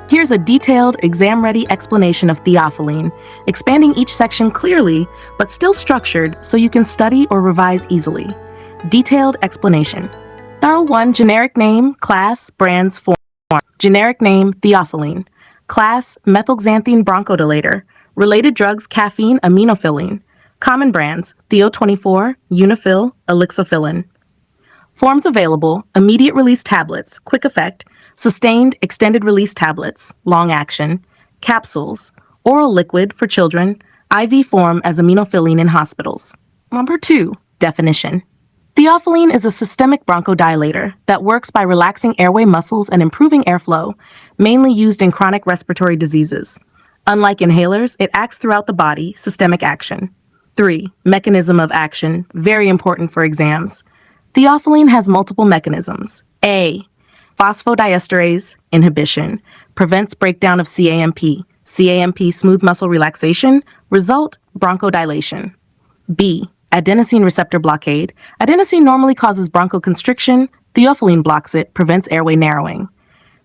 Here's a detailed, exam-ready explanation of theophylline, expanding each section clearly, but still structured so you can study or revise easily. Detailed explanation. Number 1, generic name, class, brands, form. Generic name, theophylline. Class, methylxanthine bronchodilator. Related drugs, caffeine, aminophylline. Common brands, Theo24, Unifil, Elixophyllin. Forms available, immediate release tablets, quick effect, sustained extended release tablets, long action, capsules, oral liquid for children, IV form as aminophylline in hospitals. Number 2, definition. Theophylline is a systemic bronchodilator that works by relaxing airway muscles and improving airflow, mainly used in chronic respiratory diseases. Unlike inhalers, it acts throughout the body, systemic action. 3, mechanism of action, very important for exams. Theophylline has multiple mechanisms. A, phosphodiesterase inhibition, prevents breakdown of CAMP. CAMP, smooth muscle relaxation, result, bronchodilation. B, adenosine receptor blockade. Adenosine normally causes bronchoconstriction. Theophylline blocks it, prevents airway narrowing.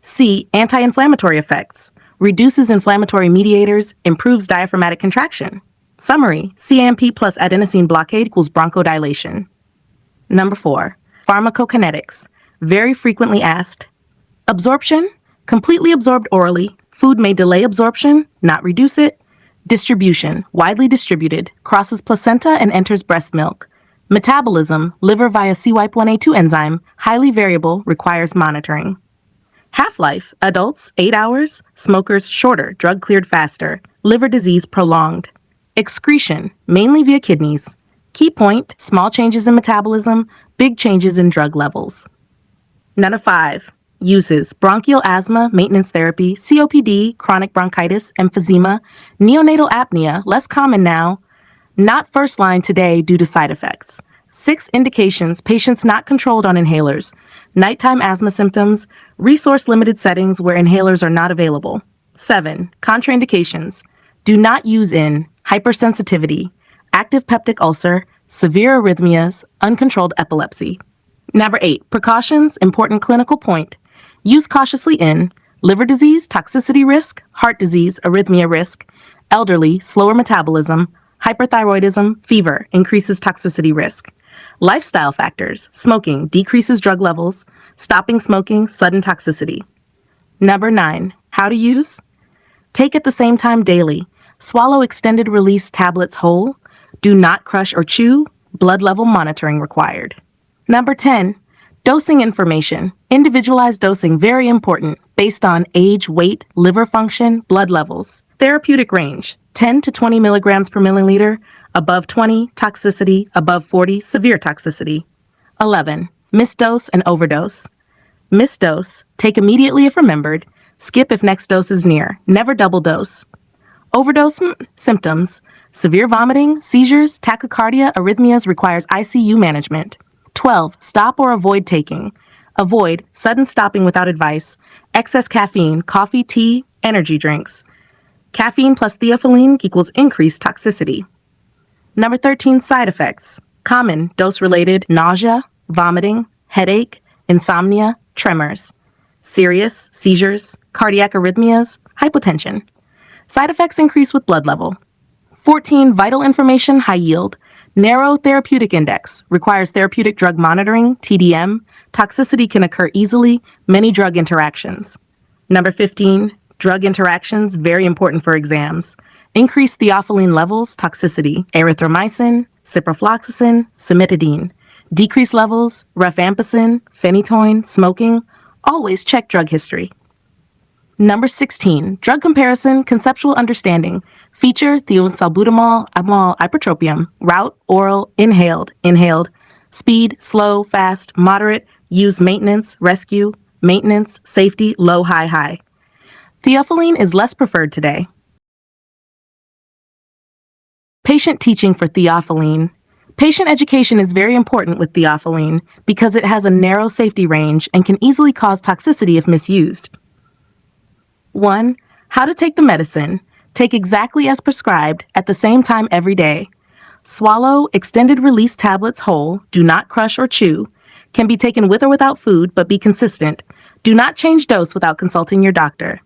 C, anti-inflammatory effects, reduces inflammatory mediators, improves diaphragmatic contraction. Summary, CAMP plus adenosine blockade equals bronchodilation. Number 4, pharmacokinetics, very frequently asked. Absorption, completely absorbed orally. Food may delay absorption, not reduce it. Distribution, widely distributed, crosses placenta and enters breast milk. Metabolism, liver via CYP1A2 enzyme, highly variable, requires monitoring. Half-life, adults 8 hours, smokers shorter, drug cleared faster, liver disease prolonged. Excretion, mainly via kidneys. Key point, small changes in metabolism, big changes in drug levels. Number 5, uses, bronchial asthma, maintenance therapy, COPD, chronic bronchitis, emphysema, neonatal apnea, less common now, not first line today due to side effects. 6 indications, patients not controlled on inhalers, nighttime asthma symptoms, resource-limited settings where inhalers are not available. 7, contraindications, do not use in hypersensitivity, active peptic ulcer, severe arrhythmias, uncontrolled epilepsy. Number 8, precautions, important clinical point. Use cautiously in liver disease, toxicity risk, heart disease, arrhythmia risk, elderly, slower metabolism, hyperthyroidism, fever, increases toxicity risk. Lifestyle factors, smoking, decreases drug levels, stopping smoking, sudden toxicity. Number 9, how to use. Take at the same time daily. Swallow extended release tablets whole. Do not crush or chew. Blood level monitoring required. Number 10, dosing information. Individualized dosing, very important, based on age, weight, liver function, blood levels. Therapeutic range, 10 to 20 milligrams per milliliter. Above 20, toxicity. Above 40, severe toxicity. 11, misdose and overdose. Misdose, take immediately if remembered. Skip if next dose is near. Never double dose. Overdose symptoms, severe vomiting, seizures, tachycardia, arrhythmias requires ICU management. 12, stop or avoid taking. Avoid sudden stopping without advice, excess caffeine, coffee, tea, energy drinks. Caffeine plus theophylline equals increased toxicity. Number 13, side effects. Common dose-related nausea, vomiting, headache, insomnia, tremors. Serious seizures, cardiac arrhythmias, hypotension. Side effects increase with blood level. 14, vital information, high yield. Narrow therapeutic index, requires therapeutic drug monitoring, TDM. Toxicity can occur easily, many drug interactions. Number 15, drug interactions, very important for exams. Increased theophylline levels, toxicity, erythromycin, ciprofloxacin, cimetidine. Decreased levels, rifampicin, phenytoin, smoking. Always check drug history. Number 16, drug comparison, conceptual understanding. Feature, thiosalbutamol, amol, ipratropium. Route, oral, inhaled, inhaled. Speed, slow, fast, moderate. Use maintenance, rescue, maintenance, safety, low, high, high. Theophylline is less preferred today. Patient teaching for theophylline. Patient education is very important with theophylline because it has a narrow safety range and can easily cause toxicity if misused. 1. How to take the medicine. Take exactly as prescribed at the same time every day. Swallow extended release tablets whole. Do not crush or chew. Can be taken with or without food, but be consistent. Do not change dose without consulting your doctor.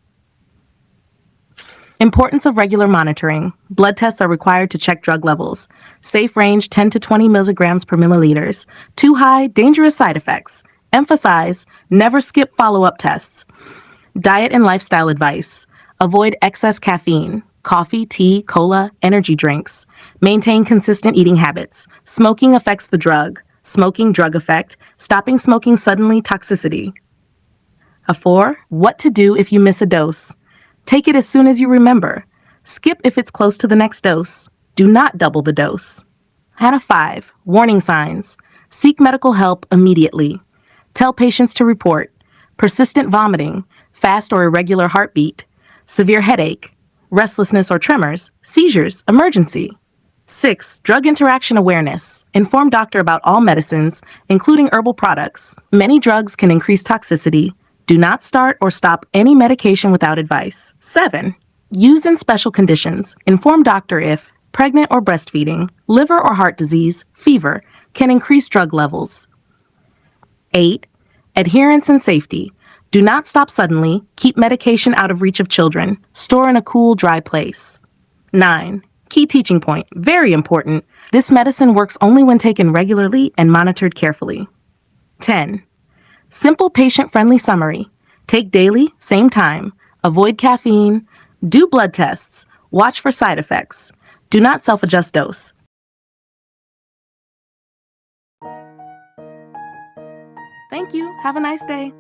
Importance of regular monitoring. Blood tests are required to check drug levels. Safe range 10 to 20 milligrams per milliliters. Too high, dangerous side effects. Emphasize, never skip follow-up tests. Diet and lifestyle advice. Avoid excess caffeine, coffee, tea, cola, energy drinks. Maintain consistent eating habits. Smoking affects the drug. Smoking, drug effect. Stopping smoking suddenly, toxicity. 4. What to do if you miss a dose. Take it as soon as you remember. Skip if it's close to the next dose. Do not double the dose. 5. Warning signs. Seek medical help immediately. Tell patients to report persistent vomiting, fast or irregular heartbeat, severe headache, restlessness or tremors, seizures, emergency. 6. Drug interaction awareness. Inform doctor about all medicines, including herbal products. Many drugs can increase toxicity. Do not start or stop any medication without advice. 7. Use in special conditions. Inform doctor if pregnant or breastfeeding, liver or heart disease, fever can increase drug levels. 8. Adherence and safety. Do not stop suddenly. Keep medication out of reach of children. Store in a cool, dry place. 9. Key teaching point. Very important. This medicine works only when taken regularly and monitored carefully. 10. Simple patient-friendly summary. Take daily, same time. Avoid caffeine. Do blood tests. Watch for side effects. Do not self-adjust dose. Thank you. Have a nice day.